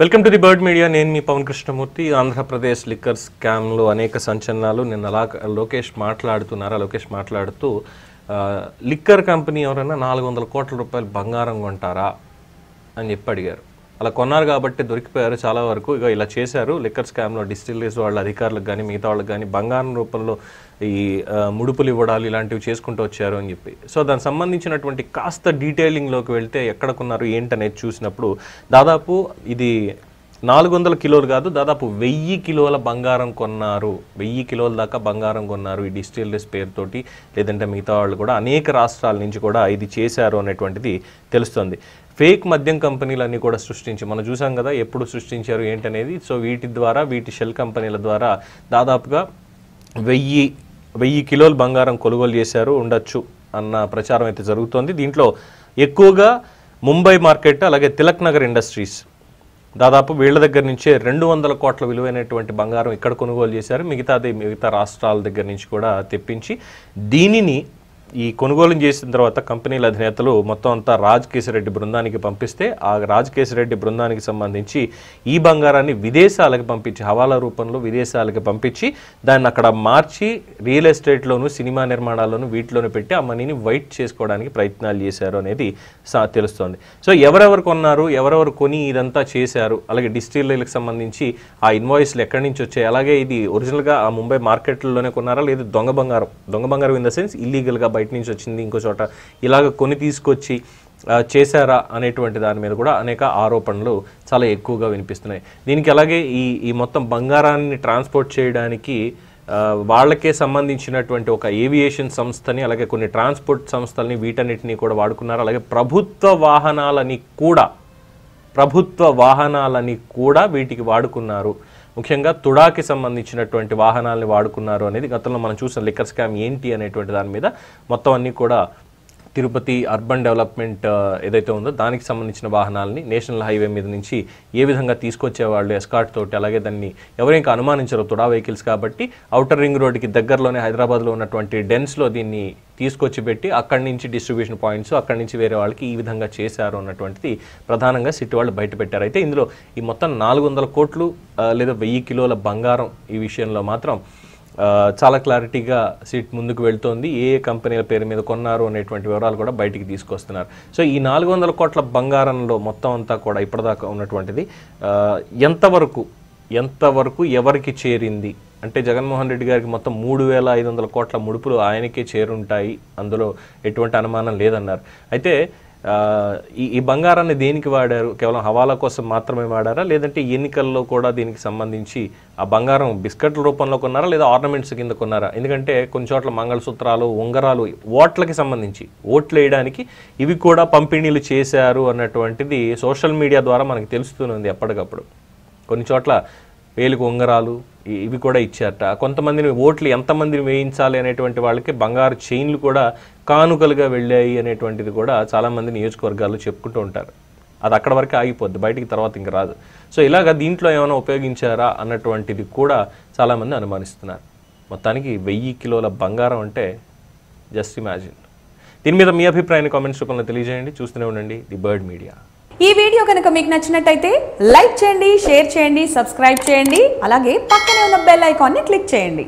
Welcome to the bird media. నేను మీ Pawan Krishnamurthy. Andhra Pradesh liquor స్కామ్లో అనేక సంచలనాలు. నిన్న లోకేష్ మాట్లాడుతూ లిక్కర్ కంపెనీ ఎవరైనా 400 కోట్ల రూపాయలు బంగారం కొంటారా అని చెప్పి అడిగారు. అలా కొన్నారు కాబట్టి దొరికిపోయారు చాలా వరకు. ఇక ఇలా చేశారు లిక్కర్ స్కామ్లో డిస్టిలరీస్ వాళ్ళ అధికారులకు కానీ మిగతా వాళ్ళకి కానీ బంగారం రూపంలో ఈ ముడుపులు ఇవ్వడాలు ఇలాంటివి చేసుకుంటూ వచ్చారు అని చెప్పి. సో దానికి సంబంధించినటువంటి కాస్త డీటెయిలింగ్లోకి వెళ్తే ఎక్కడ కొన్నారు ఏంటనేది చూసినప్పుడు దాదాపు ఇది 400 కిలోలు కాదు, దాదాపు 1000 కిలోల బంగారం కొన్నారు. 1000 కిలోల దాకా బంగారం కొన్నారు ఈ డిస్టిలరీస్ పేరుతోటి. లేదంటే మిగతా వాళ్ళు కూడా అనేక రాష్ట్రాల నుంచి కూడా ఇది చేశారు అనేటువంటిది తెలుస్తుంది. ఫేక్ మద్యం కంపెనీలన్నీ కూడా సృష్టించి మనం చూసాం కదా ఎప్పుడు సృష్టించారు ఏంటనేది. సో వీటి షెల్ కంపెనీల ద్వారా దాదాపుగా 1000 కిలోల బంగారం కొనుగోలు చేశారు ఉండొచ్చు అన్న ప్రచారం అయితే జరుగుతోంది. దీంట్లో ఎక్కువగా ముంబై మార్కెట్ అలాగే తిలక్ నగర్ ఇండస్ట్రీస్ దాదాపు వీళ్ళ దగ్గర నుంచే 200 కోట్ల విలువైనటువంటి బంగారం ఇక్కడ కొనుగోలు చేశారు. మిగతా రాష్ట్రాల దగ్గర నుంచి కూడా తెప్పించి దీనిని ఈ కొనుగోలు చేసిన తర్వాత కంపెనీల అధినేతలు మొత్తం అంతా రాజకేశిరెడ్డి బృందానికి పంపిస్తే ఆ రాజకేశిరెడ్డి బృందానికి సంబంధించి ఈ బంగారాన్ని విదేశాలకు పంపించి హవాలా రూపంలో విదేశాలకు పంపించి దాన్ని అక్కడ మార్చి రియల్ ఎస్టేట్లోను సినిమా నిర్మాణాల్లోనూ వీటిలోనూ పెట్టి ఆ మనీని వైట్ చేసుకోవడానికి ప్రయత్నాలు చేశారు అనేది తెలుస్తోంది. సో ఎవరెవరు కొన్నారు, ఎవరెవరు కొని ఇదంతా చేశారు, అలాగే డిస్టిలరీలకు సంబంధించి ఆ ఇన్వాయిస్లు ఎక్కడి నుంచి వచ్చాయి, అలాగే ఇది ఒరిజినల్గా ఆ ముంబై మార్కెట్లలోనే కొన్నారా లేదు దొంగ బంగారం ఇన్ ద సెన్స్ ఇల్లీగల్గా బయట నుంచి వచ్చింది ఇంకో చోట ఇలాగ కొని తీసుకొచ్చి చేశారా అనేటువంటి దాని మీద కూడా అనేక ఆరోపణలు చాలా ఎక్కువగా వినిపిస్తున్నాయి. దీనికి అలాగే ఈ మొత్తం బంగారాన్ని ట్రాన్స్పోర్ట్ చేయడానికి వాళ్ళకే సంబంధించినటువంటి ఒక ఏవియేషన్ సంస్థని అలాగే కొన్ని ట్రాన్స్పోర్ట్ సంస్థలని వీటన్నిటిని కూడా వాడుకున్నారు. అలాగే ప్రభుత్వ వాహనాలని కూడా వీటికి వాడుకున్నారు. ముఖ్యంగా తుడాకి సంబంధించినటువంటి వాహనాలని వాడుకున్నారు అనేది గతంలో మనం చూసిన లిక్కర్ స్కామ్ ఏంటి అనేటువంటి దాని మీద మొత్తం అన్నీ కూడా తిరుపతి అర్బన్ డెవలప్మెంట్ ఏదైతే ఉందో దానికి సంబంధించిన వాహనాలని నేషనల్ హైవే మీద నుంచి ఏ విధంగా తీసుకొచ్చేవాళ్ళు ఎస్కార్ట్ తోటి, అలాగే దాన్ని ఎవరు ఇంకా అనుమానించరు తుడా వెహికల్స్ కాబట్టి అవుటర్ రింగ్ రోడ్డుకి దగ్గరలోనే హైదరాబాద్లో ఉన్నటువంటి డెన్స్లో దీన్ని తీసుకొచ్చి పెట్టి అక్కడి నుంచి డిస్ట్రిబ్యూషన్ పాయింట్స్ అక్కడి నుంచి వేరే వాళ్ళకి ఈ విధంగా చేశారు అన్నటువంటిది ప్రధానంగా సిటీ వాళ్ళు బయట పెట్టారు. అయితే ఇందులో ఈ మొత్తం 400 కోట్లు లేదా 1000 కిలోల బంగారం ఈ విషయంలో మాత్రం చాలా క్లారిటీగా సిట్ ముందుకు వెళ్తోంది. ఏ కంపెనీల పేరు మీద కొన్నారు అనేటువంటి వివరాలు కూడా బయటికి తీసుకొస్తున్నారు. సో ఈ 400 కోట్ల బంగారంలో మొత్తం అంతా కూడా ఇప్పటిదాకా ఉన్నటువంటిది ఎంతవరకు ఎవరికి చేరింది అంటే జగన్మోహన్ రెడ్డి గారికి మొత్తం 3500 కోట్ల ముడుపులు ఆయనకే చేరుంటాయి, అందులో ఎటువంటి అనుమానం లేదన్నారు. అయితే ఈ బంగారాన్ని దేనికి వాడారు? కేవలం హవాలా కోసం మాత్రమే వాడారా, లేదంటే ఎన్నికల్లో కూడా దీనికి సంబంధించి ఆ బంగారం బిస్కెట్ల రూపంలో కొన్నారా లేదా ఆర్నమెంట్స్ కింద కొన్నారా? ఎందుకంటే కొన్ని చోట్ల మంగళసూత్రాలు ఉంగరాలు ఓట్లకి సంబంధించి ఓట్లు వేయడానికి ఇవి కూడా పంపిణీలు చేశారు అన్నటువంటిది సోషల్ మీడియా ద్వారా మనకు తెలుస్తుంది ఎప్పటికప్పుడు. కొన్ని చోట్ల వేలుకు ఉంగరాలు ఇవి కూడా ఇచ్చారట. కొంతమందిని ఓట్లు ఎంతమందిని వేయించాలి అనేటువంటి వాళ్ళకి బంగారు చైన్లు కూడా కానుకలుగా వెళ్ళాయి అనేటువంటిది కూడా చాలామంది నియోజకవర్గాల్లో చెప్పుకుంటూ ఉంటారు. అది అక్కడ వరకు ఆగిపోద్ది, బయటికి తర్వాత ఇంక రాదు. సో ఇలాగ దీంట్లో ఏమైనా ఉపయోగించారా అన్నటువంటిది కూడా చాలామంది అనుమానిస్తున్నారు. మొత్తానికి 1000 కిలోల బంగారం అంటే జస్ట్ ఇమాజిన్. దీని మీద మీ అభిప్రాయాన్ని కామెంట్స్ రూపంలో తెలియజేయండి. చూస్తూనే ఉండండి ది బర్డ్ మీడియా. ఈ వీడియో కనుక మీకు నచ్చినట్టయితే లైక్ చేయండి, షేర్ చేయండి, సబ్స్క్రైబ్ చేయండి. అలాగే పక్కనే ఉన్న బెల్ ఐకాన్ని క్లిక్ చేయండి.